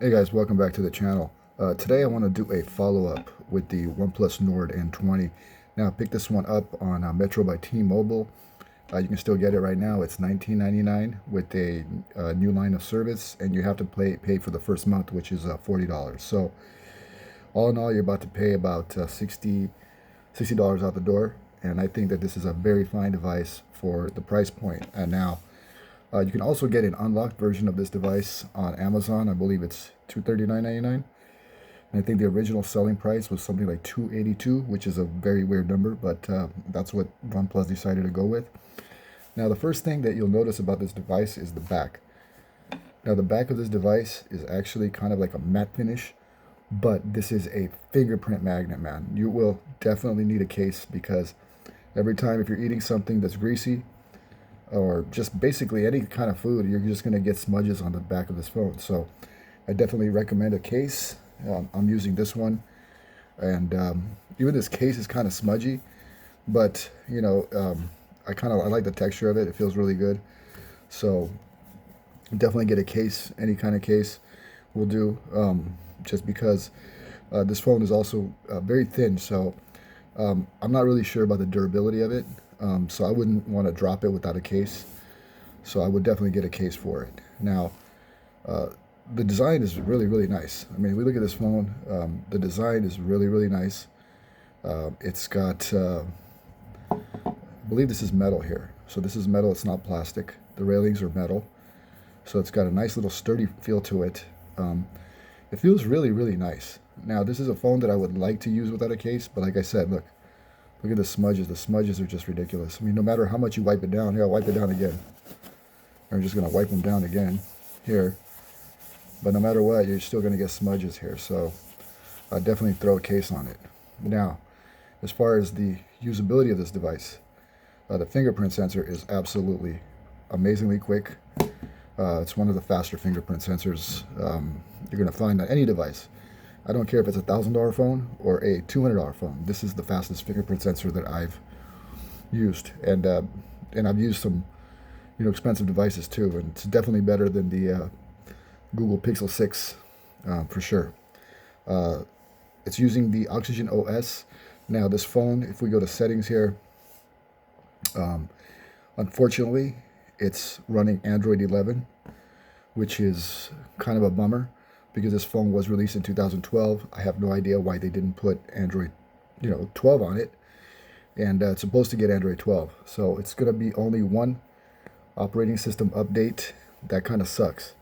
Hey guys, welcome back to the channel. Today I want to do a follow-up with the Oneplus Nord N20. Now I picked this one up on Metro by T-Mobile. You can still get it right now. It's $19.99 with a new line of service, and you have to pay for the first month, which is $40. So all in all, you're about to pay about $60 out the door, and I think that this is a very fine device for the price point. And now you can also get an unlocked version of this device on Amazon. I believe it's $239.99. And I think the original selling price was something like $282, which is a very weird number, but that's what OnePlus decided to go with. Now, the first thing that you'll notice about this device is the back. Now, the back of this device is actually kind of like a matte finish, but this is a fingerprint magnet, man. You will definitely need a case because every time if you're eating something that's greasy, or just basically any kind of food, you're just going to get smudges on the back of this phone. So I definitely recommend a case. I'm using this one, and even this case is kind of smudgy, but I like the texture of it. It feels really good. So definitely get a case. Any kind of case will do, just because this phone is also very thin. So I'm not really sure about the durability of it. So I wouldn't want to drop it without a case. So I would definitely get a case for it. Now, the design is really, really nice. I mean, if we look at this phone, the design is really, really nice. It's got, I believe this is metal here. So this is metal, it's not plastic. The railings are metal. So it's got a nice little sturdy feel to it. It feels really, really nice. Now, this is a phone that I would like to use without a case, but like I said, look at the smudges. The smudges are just ridiculous. I mean, no matter how much you wipe it down, here, I'll wipe it down again. I'm just going to wipe them down again here. But no matter what, you're still going to get smudges here. So I'll definitely throw a case on it. Now, as far as the usability of this device, the fingerprint sensor is absolutely amazingly quick. It's one of the faster fingerprint sensors you're going to find on any device. I don't care if it's a $1,000 phone or a $200 phone. This is the fastest fingerprint sensor that I've used, and I've used some, expensive devices too, and it's definitely better than the Google Pixel 6 for sure. It's using the Oxygen OS. Now, this phone, if we go to settings here, unfortunately, it's running Android 11, which is kind of a bummer, because this phone was released in 2012. I have no idea why they didn't put Android, 12 on it. And it's supposed to get Android 12. So it's going to be only one operating system update. That kind of sucks,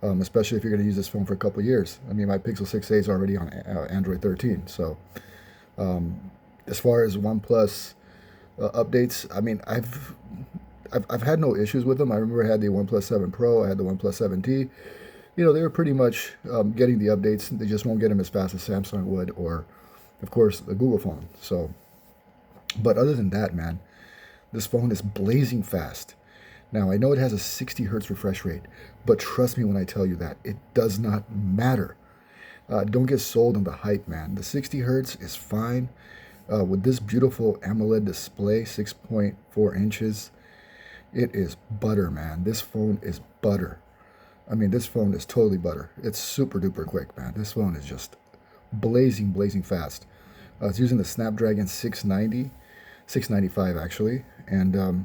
especially if you're going to use this phone for a couple of years. I mean, my Pixel 6a is already on Android 13. So as far as OnePlus updates, I mean, I've had no issues with them. I remember I had the OnePlus 7 Pro. I had the OnePlus 7T. They were pretty much getting the updates. They just won't get them as fast as Samsung would, or, of course, the Google phone. So, but other than that, man, this phone is blazing fast. Now, I know it has a 60 hertz refresh rate, but trust me when I tell you that it does not matter. Don't get sold on the hype, man. The 60 hertz is fine. With this beautiful AMOLED display, 6.4 inches, it is butter, man. This phone is butter. I mean, this phone is totally butter. It's super duper quick, man. This phone is just blazing, blazing fast. It's using the Snapdragon 690, 695 actually, and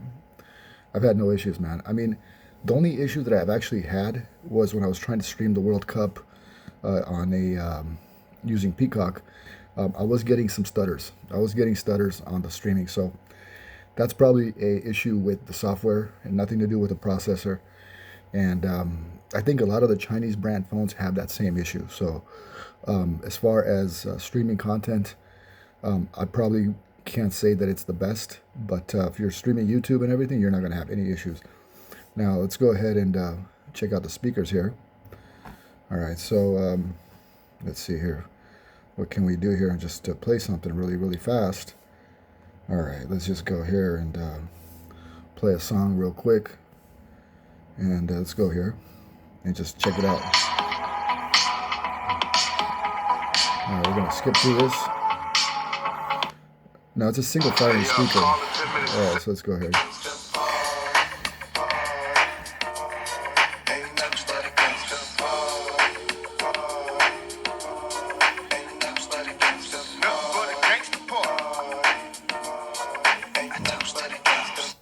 I've had no issues, man. I mean, the only issue that I've actually had was when I was trying to stream the World Cup on a using Peacock. I was getting some stutters. I was getting stutters on the streaming, so that's probably a issue with the software and nothing to do with the processor. And I think a lot of the Chinese brand phones have that same issue. So as far as streaming content, I probably can't say that it's the best, but if you're streaming YouTube and everything, you're not going to have any issues. Now, let's go ahead and check out the speakers here. All right, so let's see here. What can we do here? Just to play something really, really fast. All right, let's just go here and play a song real quick. And let's go here and just check it out. All right, we're going to skip through this. Now, it's a single firing speaker. All right, so let's go here.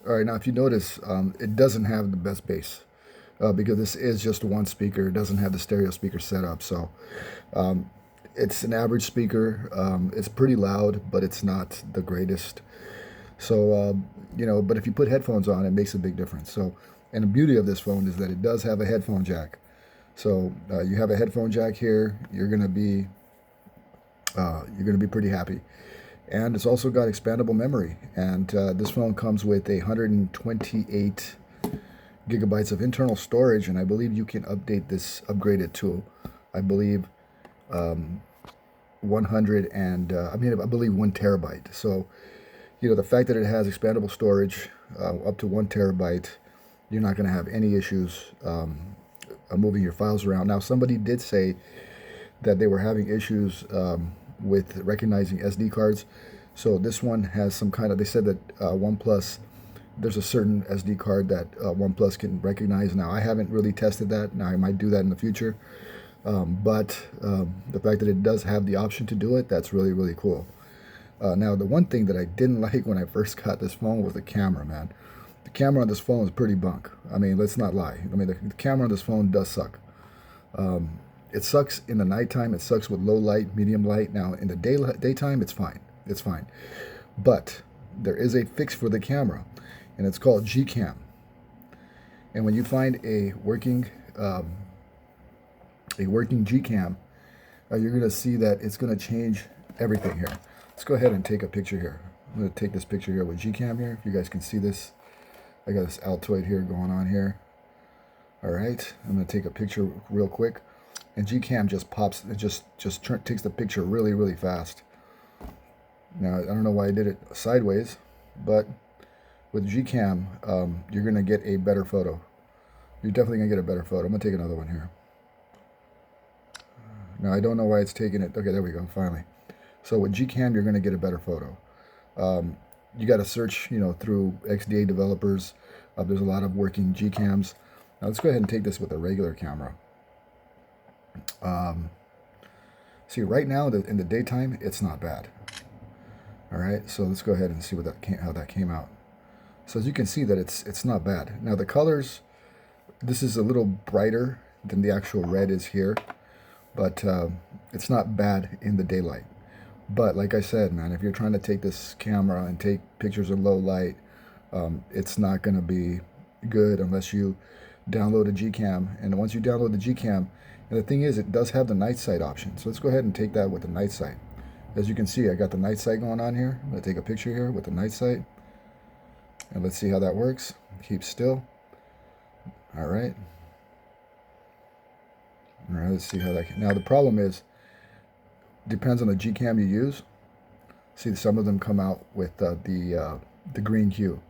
All right, now if you notice, it doesn't have the best bass because this is just one speaker. It doesn't have the stereo speaker set up, so it's an average speaker. It's pretty loud, but it's not the greatest. So, but if you put headphones on, it makes a big difference. So, and the beauty of this phone is that it does have a headphone jack. So you have a headphone jack here. You're gonna be pretty happy. And it's also got expandable memory. And this phone comes with 128 gigabytes of internal storage, and I believe you can upgrade it to, I believe, 100 and I believe 1 terabyte. So, the fact that it has expandable storage up to 1 terabyte, you're not going to have any issues moving your files around. Now, somebody did say that they were having issues with recognizing SD cards. So this one has some kind of, they said that OnePlus, there's a certain SD card that OnePlus can recognize. Now, I haven't really tested that. Now, I might do that in the future. But the fact that it does have the option to do it, that's really, really cool. Now, the one thing that I didn't like when I first got this phone was the camera, man. The camera on this phone is pretty bunk. I mean, let's not lie. I mean, the camera on this phone does suck. It sucks in the nighttime. It sucks with low light, medium light. Now, in the daytime, it's fine. It's fine. But there is a fix for the camera, and it's called Gcam. And when you find a working Gcam, you're going to see that it's going to change everything here. Let's go ahead and take a picture here. I'm going to take this picture here with Gcam here. If you guys can see this, I got this Altoid here going on here. All right, I'm going to take a picture real quick. And Gcam just pops, it just takes the picture really, really fast. Now, I don't know why I did it sideways, but with Gcam, you're going to get a better photo. You're definitely going to get a better photo. I'm going to take another one here. Now, I don't know why it's taking it. Okay, there we go, finally. So with Gcam, you're going to get a better photo. You got to search, through XDA developers. There's a lot of working Gcams. Now, let's go ahead and take this with a regular camera. See, right now in the daytime, it's not bad. All right, so let's go ahead and see how that came out. So as you can see that it's not bad. Now the colors, this is a little brighter than the actual red is here, but it's not bad in the daylight. But like I said, man, if you're trying to take this camera and take pictures in low light, it's not going to be good unless you download a Gcam. And once you download the Gcam, and the thing is, it does have the night sight option. So let's go ahead and take that with the night sight. As you can see, I got the night sight going on here. I'm going to take a picture here with the night sight. And let's see how that works. Keep still. All right. All right, let's see how that... Now, the problem is, depends on the Gcam you use. See, some of them come out with the green hue.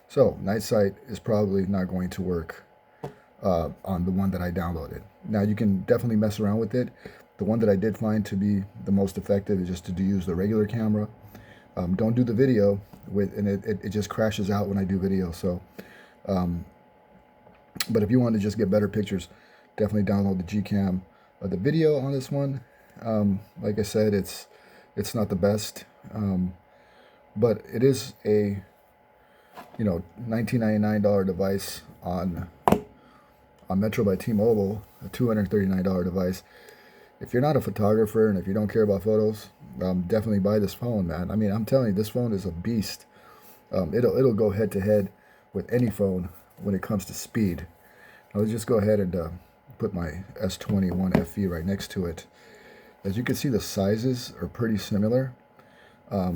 So, night sight is probably not going to work on the one that I downloaded. Now, you can definitely mess around with it. The one that I did find to be the most effective is just to use the regular camera. Don't do the video and it just crashes out when I do video. So, but if you want to just get better pictures, definitely download the Gcam. The video on this one, like I said, it's not the best, but it is a $19.99 device on Metro by T-Mobile, a $239 device. If you're not a photographer and if you don't care about photos, definitely buy this phone, man. I mean, I'm telling you, this phone is a beast. It'll go head to head with any phone when it comes to speed. Now, let's just go ahead and put my S21 FE right next to it. As you can see, the sizes are pretty similar. Let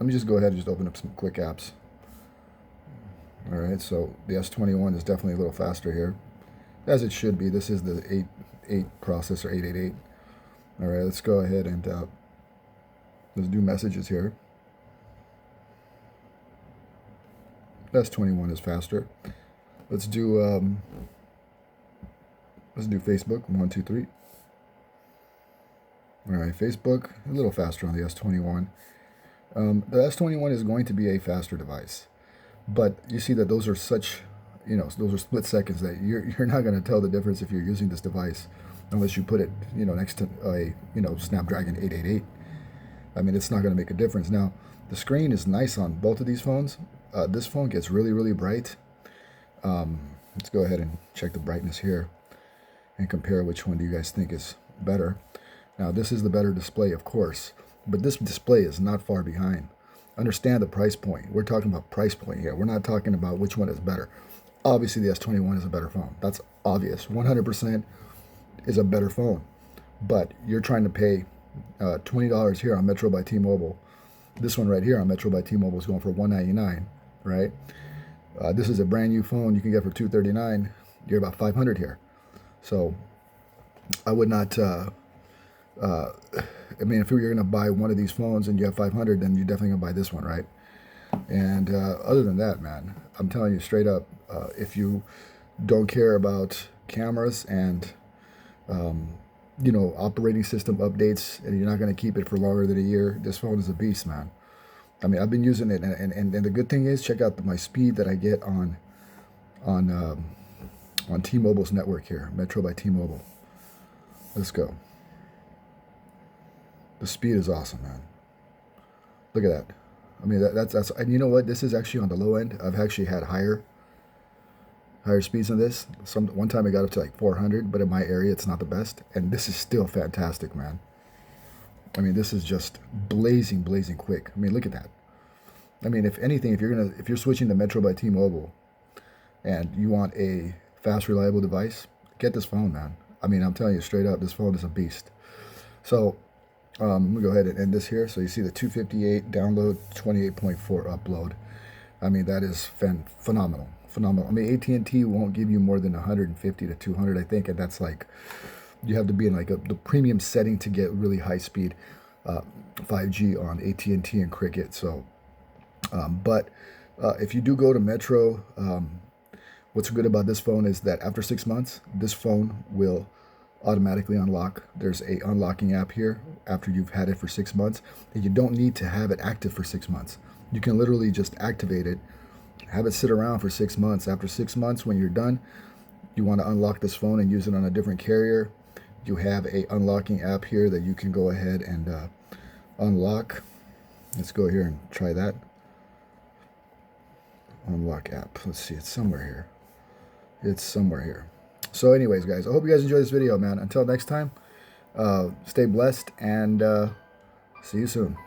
me just go ahead and just open up some quick apps. All right, so the S21 is definitely a little faster here, as it should be. This is the 8 processor, 888. All right, let's go ahead and let's do messages here. S21 is faster. Let's do Facebook. 1, 2, 3. All right, Facebook a little faster on the S21. The S21 is going to be a faster device, but you see that those are such, those are split seconds that you're not going to tell the difference if you're using this device unless you put it, next to a, Snapdragon 888. I mean, it's not going to make a difference. Now, the screen is nice on both of these phones. This phone gets really, really bright. Let's go ahead and check the brightness here and compare which one do you guys think is better. Now, this is the better display, of course, but this display is not far behind. Understand the price point. We're talking about price point here. We're not talking about which one is better. Obviously, the S21 is a better phone. That's obvious. 100% is a better phone. But you're trying to pay $20 here on Metro by T-Mobile. This one right here on Metro by T-Mobile is going for $199, right? This is a brand new phone you can get for $239. You're about $500 here. So I would not. I mean, if you're going to buy one of these phones and you have $500, then you're definitely going to buy this one, right? And other than that, man, I'm telling you straight up, if you don't care about cameras and operating system updates, and you're not going to keep it for longer than a year, this phone is a beast, man. I mean, I've been using it, and the good thing is, check out my speed that I get on T-Mobile's network here, Metro by T-Mobile. Let's go. The speed is awesome, man. Look at that. I mean, that's and you know what? This is actually on the low end. I've actually had higher speeds than this. One time I got up to like 400, but in my area it's not the best. And this is still fantastic, man. I mean, this is just blazing quick. I mean, look at that. I mean, if anything, if you're switching to Metro by T-Mobile and you want a fast, reliable device, get this phone, man. I mean, I'm telling you straight up, this phone is a beast. So I'm gonna go ahead and end this here. So you see the 258 download, 28.4 upload. I mean, that is phenomenal. I mean, AT&T won't give you more than 150 to 200, I think, and that's like, you have to be in like the premium setting to get really high speed 5G on AT&T and Cricket. So, but if you do go to Metro, what's good about this phone is that after 6 months, this phone will automatically unlock. There's a unlocking app here after you've had it for 6 months, and you don't need to have it active for 6 months. You can literally just activate it, have it sit around for 6 months. After 6 months, when you're done, you want to unlock this phone and use it on a different carrier. You have a unlocking app here that you can go ahead and unlock. Let's go here and try that. Unlock app. Let's see, it's somewhere here. It's somewhere here. So anyways, guys, I hope you guys enjoyed this video, man. Until next time, stay blessed and see you soon.